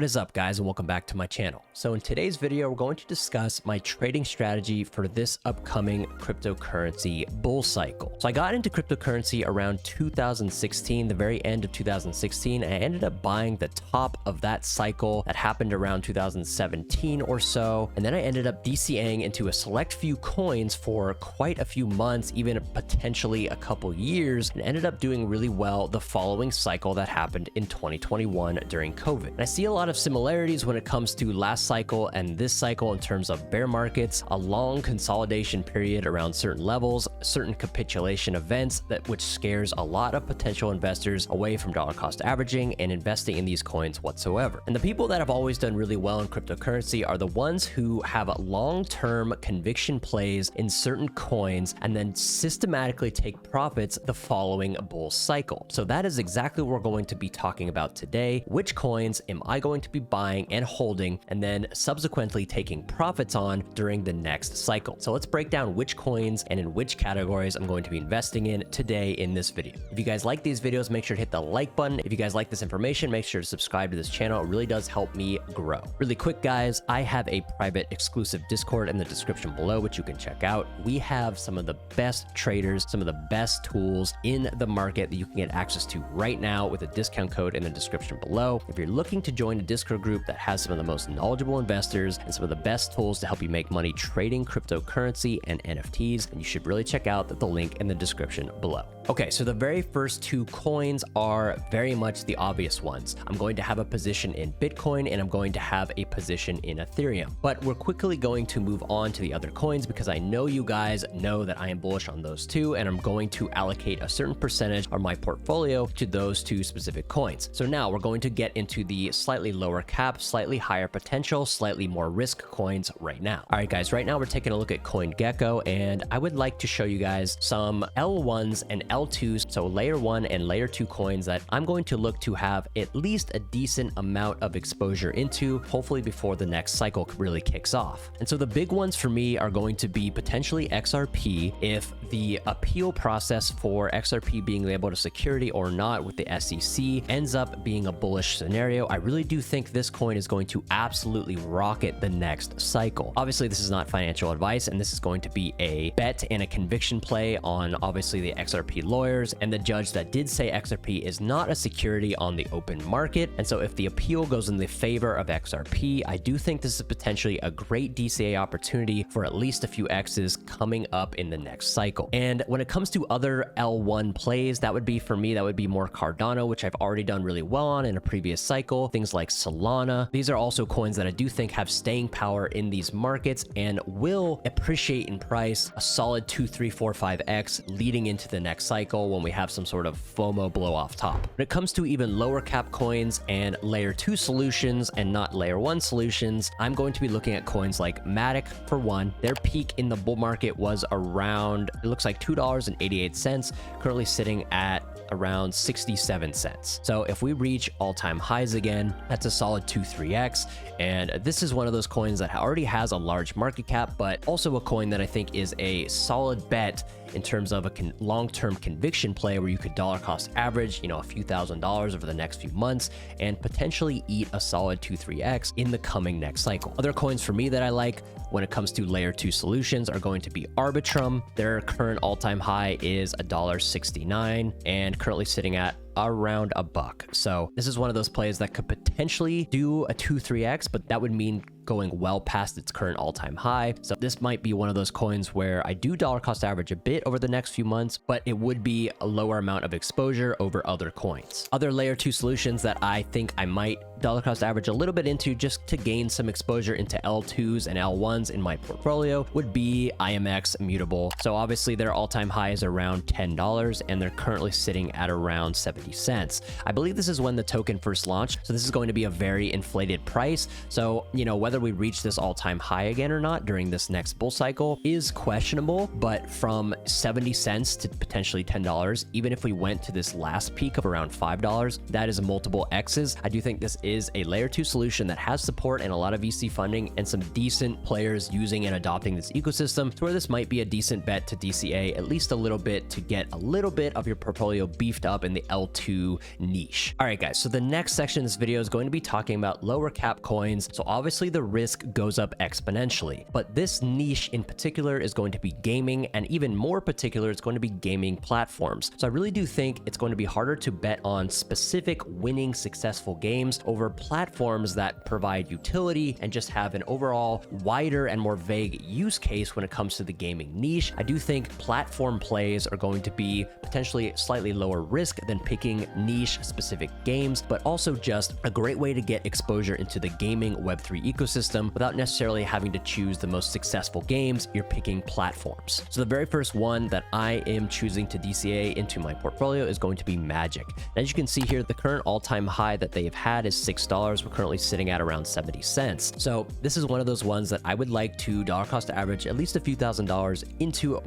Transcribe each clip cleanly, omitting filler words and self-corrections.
What is up, guys, and welcome back to my channel. So in today's video, we're going to discuss my trading strategy for this upcoming cryptocurrency bull cycle. So I got into cryptocurrency around 2016, the very end of 2016, and I ended up buying the top of that cycle that happened around 2017 or so. And then I ended up DCAing into a select few coins for quite a few months, even potentially a couple years, and ended up doing really well the following cycle that happened in 2021 during COVID. And I see a lot of similarities when it comes to last cycle and this cycle in terms of bear markets, a long consolidation period around certain levels, certain capitulation events which scares a lot of potential investors away from dollar cost averaging and investing in these coins whatsoever. And the people that have always done really well in cryptocurrency are the ones who have long-term conviction plays in certain coins and then systematically take profits the following bull cycle. So that is exactly what we're going to be talking about today. Which coins am I going to be buying and holding and then subsequently taking profits on during the next cycle? So let's break down which coins and in which categories I'm going to be investing in today in this video. If you guys like these videos, make sure to hit the like button. If you guys like this information, make sure to subscribe to this channel. It really does help me grow. Really quick, guys, I have a private exclusive Discord in the description below, which you can check out. We have some of the best traders, some of the best tools in the market that you can get access to right now with a discount code in the description below. If you're looking to join a Discord group that has some of the most knowledgeable investors and some of the best tools to help you make money trading cryptocurrency and NFTs, then you should really check out the link in the description below. Okay, so the very first two coins are very much the obvious ones. I'm going to have a position in Bitcoin and I'm going to have a position in Ethereum. But we're quickly going to move on to the other coins because I know you guys know that I am bullish on those two, and I'm going to allocate a certain percentage of my portfolio to those two specific coins. So now we're going to get into the slightly lower cap, slightly higher potential, slightly more risk coins right now. All right, guys, right now we're taking a look at CoinGecko, and I would like to show you guys some L1s and L2s, so layer 1 and layer 2 coins that I'm going to look to have at least a decent amount of exposure into, hopefully before the next cycle really kicks off. And so the big ones for me are going to be potentially XRP. If the appeal process for XRP being labeled a security or not with the SEC ends up being a bullish scenario, I really do think this coin is going to absolutely rocket the next cycle. Obviously, this is not financial advice, and this is going to be a bet and a conviction play on obviously the XRP lawyers and the judge that did say XRP is not a security on the open market. And so if the appeal goes in the favor of XRP, I do think this is potentially a great DCA opportunity for at least a few X's coming up in the next cycle. And when it comes to other L1 plays, that would be for me, that would be more Cardano, which I've already done really well on in a previous cycle. Things like Solana. These are also coins that I do think have staying power in these markets and will appreciate in price a solid 2, 3, 4, 5x leading into the next cycle when we have some sort of FOMO blow off top. When it comes to even lower cap coins and layer 2 solutions and not layer 1 solutions, I'm going to be looking at coins like Matic for one. Their peak in the bull market was around, it looks like $2.88, currently sitting at around 67 cents. So if we reach all-time highs again, that's a solid 2-3x. And this is one of those coins that already has a large market cap, but also a coin that I think is a solid bet in terms of a long-term conviction play where you could dollar cost average, a few $1,000s over the next few months and potentially eat a solid 2-3x in the coming next cycle. Other coins for me that I like when it comes to layer 2 solutions are going to be Arbitrum. Their current all-time high is $1.69 and currently sitting at around $1. So this is one of those plays that could potentially do a 2-3x, but that would mean going well past its current all-time high. So this might be one of those coins where I do dollar cost average a bit over the next few months, but it would be a lower amount of exposure over other coins. Other layer 2 solutions that I think I might dollar cost average a little bit into just to gain some exposure into L2s and L1s in my portfolio would be IMX Immutable. So obviously their all-time high is around $10 and they're currently sitting at around 70 cents. I believe this is when the token first launched, so this is going to be a very inflated price. So, whether whether we reach this all-time high again or not during this next bull cycle is questionable, but from 70 cents to potentially $10, even if we went to this last peak of around $5, that is multiple X's. I do think this is a layer 2 solution that has support and a lot of VC funding and some decent players using and adopting this ecosystem, to where this might be a decent bet to DCA at least a little bit to get a little bit of your portfolio beefed up in the L2 niche. All right, guys, so the next section of this video is going to be talking about lower cap coins. So obviously the risk goes up exponentially, but this niche in particular is going to be gaming, and even more particular, it's going to be gaming platforms. So I really do think it's going to be harder to bet on specific winning successful games over platforms that provide utility and just have an overall wider and more vague use case when it comes to the gaming niche. I do think platform plays are going to be potentially slightly lower risk than picking niche specific games, but also just a great way to get exposure into the gaming Web3 ecosystem without necessarily having to choose the most successful games. You're picking platforms. So the very first one that I am choosing to DCA into my portfolio is going to be Magic. As you can see here, the current all-time high that they've had is $6. We're currently sitting at around 70 cents. So this is one of those ones that I would like to dollar cost average at least a few $1,000s into,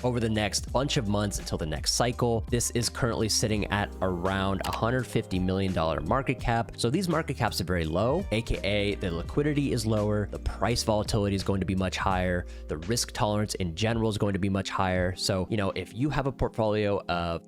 over the next bunch of months until the next cycle. This is currently sitting at around $150 million market cap. So these market caps are very low, aka the liquidity is lower, the price volatility is going to be much higher, the risk tolerance in general is going to be much higher. So, if you have a portfolio of,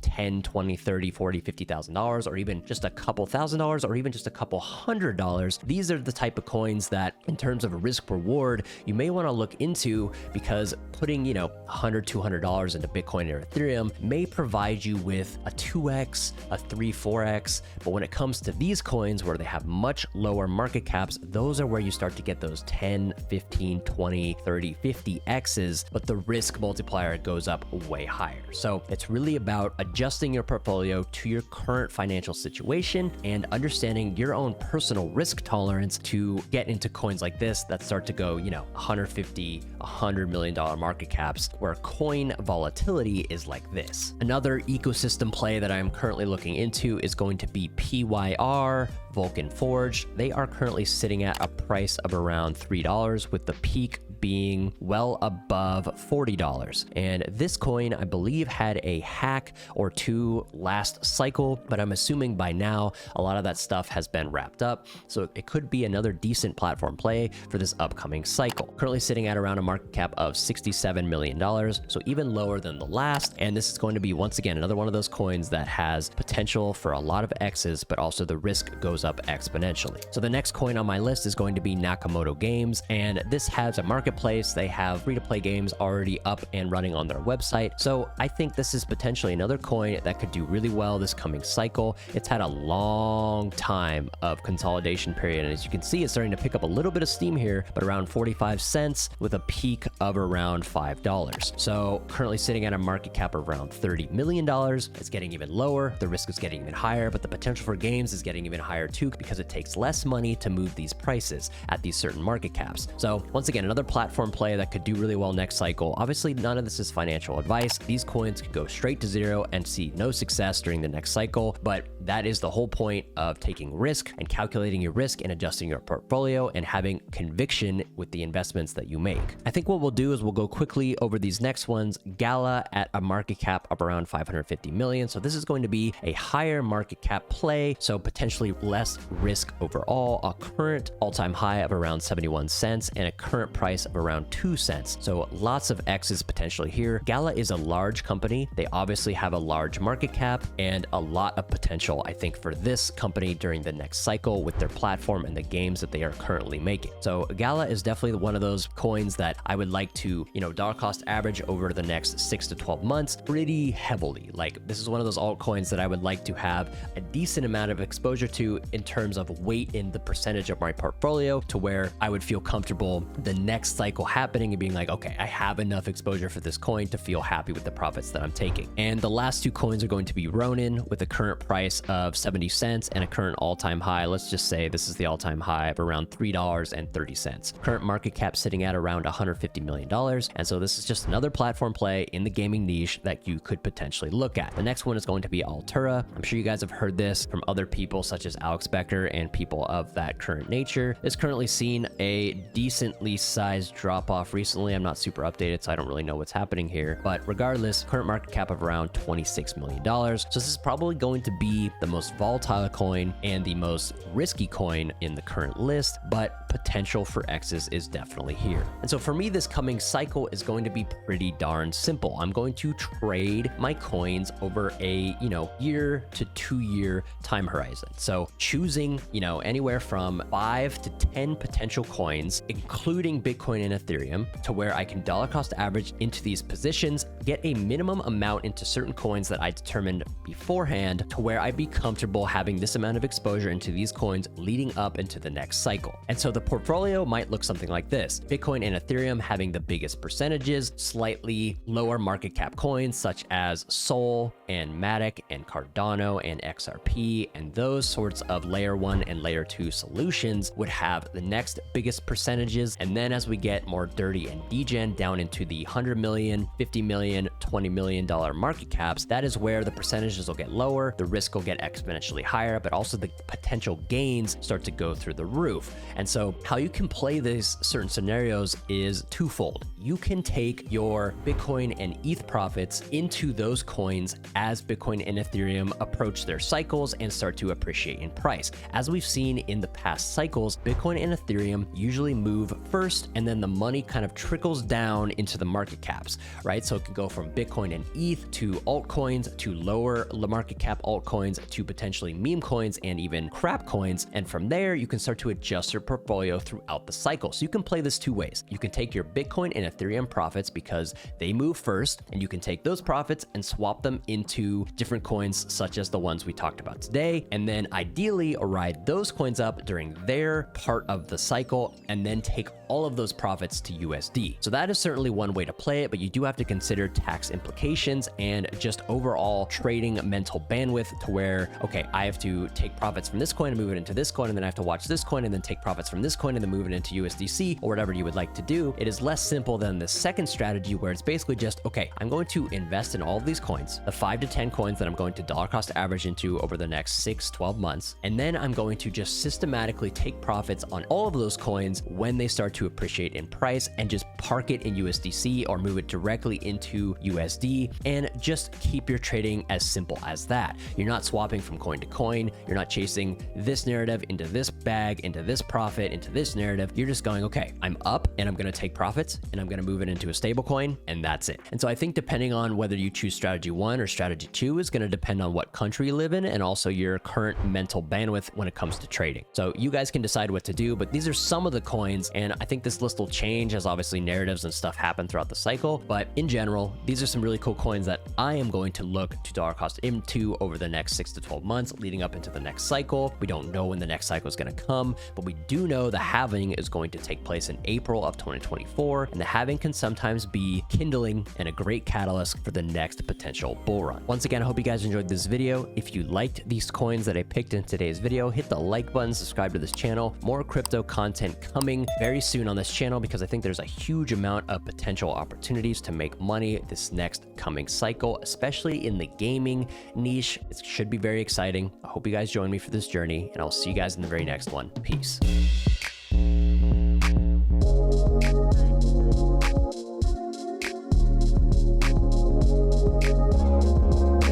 10, 20, 30, 40, $50,000, or even just a couple $1,000s, or even just a couple $100, these are the type of coins that in terms of risk reward, you may want to look into, because putting, $100, $200 into Bitcoin or Ethereum may provide you with a 2x, a 3, 4x. But when it comes to these coins where they have much lower market caps, those are where you start to get those 10, 15, 20, 30, 50 X's, but the risk multiplier goes up way higher. So it's really about adjusting your portfolio to your current financial situation and understanding your own personal risk tolerance to get into coins like this that start to go, $150, $100 million market caps, where coin volatility is like this. Another ecosystem play that I'm currently looking into is going to be PYR, Vulcan Forge. They are currently sitting at a price of around $3, with the peak being well above $40. And this coin, I believe, had a hack or two last cycle, but I'm assuming by now a lot of that stuff has been wrapped up. So it could be another decent platform play for this upcoming cycle. Currently sitting at around a market cap of $67 million, so even lower than the last. And this is going to be, once again, another one of those coins that has potential for a lot of X's, but also the risk goes up exponentially. So the next coin on my list is going to be Nakamoto Games, and this has a marketplace. They have free-to-play games already up and running on their website. So I think this is potentially another coin that could do really well this coming cycle. It's had a long time of consolidation period, and as you can see, it's starting to pick up a little bit of steam here, but around 45 cents with a peak of around $5. So currently sitting at a market cap of around $30 million. It's getting even lower. The risk is getting even higher, but the potential for games is getting even higher too, because it takes less money to move these prices at these certain market caps. So once again, another platform play that could do really well next cycle. Obviously, none of this is financial advice. These coins could go straight to zero and see no success during the next cycle, but that is the whole point of taking risk and calculating your risk and adjusting your portfolio and having conviction with the investments that you make. I think what we'll do is we'll go quickly over these next ones. Gala at a market cap of around 550 million. So this is going to be a higher market cap play, so potentially less risk overall. A current all-time high of around 71 cents and a current price of around 2 cents. So lots of X's potentially here. Gala is a large company. They obviously have a large market cap and a lot of potential, I think, for this company during the next cycle with their platform and the games that they are currently making. So Gala is definitely one of those coins that I would like to, dollar cost average over the next 6 to 12 months pretty heavily. Like, this is one of those altcoins that I would like to have a decent amount of exposure to in terms of weight in the percentage of my portfolio, to where I would feel comfortable the next cycle happening and being like, okay, I have enough exposure for this coin to feel happy with the profits that I'm taking. And the last two coins are going to be Ronin with a current price of 70 cents and a current all-time high. Let's just say this is the all-time high of around $3.30. Current market cap sitting at around $150 million. And so this is just another platform play in the gaming niche that you could potentially look at. The next one is going to be Altura. I'm sure you guys have heard this from other people such as Alex Becker and people of that current nature. It's currently seen a decently sized drop off recently. I'm not super updated, so I don't really know what's happening here. But regardless, current market cap of around $26 million. So this is probably going to be the most volatile coin and the most risky coin in the current list, but potential for X's is definitely here. And so for me, this coming cycle is going to be pretty darn simple. I'm going to trade my coins over a, year to 2 year time horizon. So choosing, anywhere from 5 to 10 potential coins, including Bitcoin and Ethereum, to where I can dollar cost average into these positions, get a minimum amount into certain coins that I determined beforehand to where I'd be comfortable having this amount of exposure into these coins leading up into the next cycle. And so the portfolio might look something like this. Bitcoin and Ethereum having the biggest percentages, slightly lower market cap coins such as Sol and Matic and Cardano and XRP, and those sorts of layer 1 and layer 2 solutions would have the next biggest percentages. And then as we get more dirty and degen down into the 100 million, 50 million, $20 million market caps, that is where the percentages will get lower, the risk will get exponentially higher, but also the potential gains start to go through the roof. And so how you can play these certain scenarios is twofold. You can take your Bitcoin and ETH profits into those coins as Bitcoin and Ethereum approach their cycles and start to appreciate in price. As we've seen in the past cycles, Bitcoin and Ethereum usually move first, and then the money kind of trickles down into the market caps, right? So it can go from Bitcoin and ETH to altcoins to lower market cap altcoins to potentially meme coins and even crap coins. And from there, you can start to adjust your portfolio throughout the cycle. So you can play this two ways. You can take your Bitcoin and Ethereum profits because they move first, and you can take those profits and swap them into different coins such as the ones we talked about today, and then ideally ride those coins up during their part of the cycle and then take all of those profits to USD. So that is certainly one way to play it, but you do have to consider tax implications and just overall trading mental bandwidth to where, okay, I have to take profits from this coin and move it into this coin, and then I have to watch this coin and then take profits from this coin and then move it into USDC or whatever you would like to do. It is less simple than the second strategy where it's basically just, okay, I'm going to invest in all of these coins, the 5 to 10 coins that I'm going to dollar cost average into over the next 6-12 months, and then I'm going to just systematically take profits on all of those coins when they start to appreciate in price and just park it in USDC or move it directly into USD, and just keep your trading as simple as that. You're not swapping from coin to coin. You're not chasing this narrative into this bag, into this profit, into this narrative. You're just going, okay, I'm up and I'm going to take profits and I'm going to move it into a stable coin, and that's it. And so I think depending on whether you choose strategy 1 or strategy 2 is going to depend on what country you live in and also your current mental bandwidth when it comes to trading. So you guys can decide what to do, but these are some of the coins, and I think this list will change as obviously narratives and stuff happen throughout the cycle. But in general, these are some really cool coins that I am going to look to dollar cost into over the next 6 to 12 months leading up into the next cycle. We don't know when the next cycle is going to come, but we do know the halving is going to take place in April of 2024, and the halving can sometimes be kindling and a great catalyst for the next potential bull run. Once again, I hope you guys enjoyed this video. If you liked these coins that I picked in today's video, hit the like button, subscribe to this channel. More crypto content coming very soon on this channel because I think there's a huge amount of potential opportunities to make money this next coming cycle, especially in the gaming niche. It should be very exciting. I hope you guys join me for this journey, and I'll see you guys in the very next one. Peace.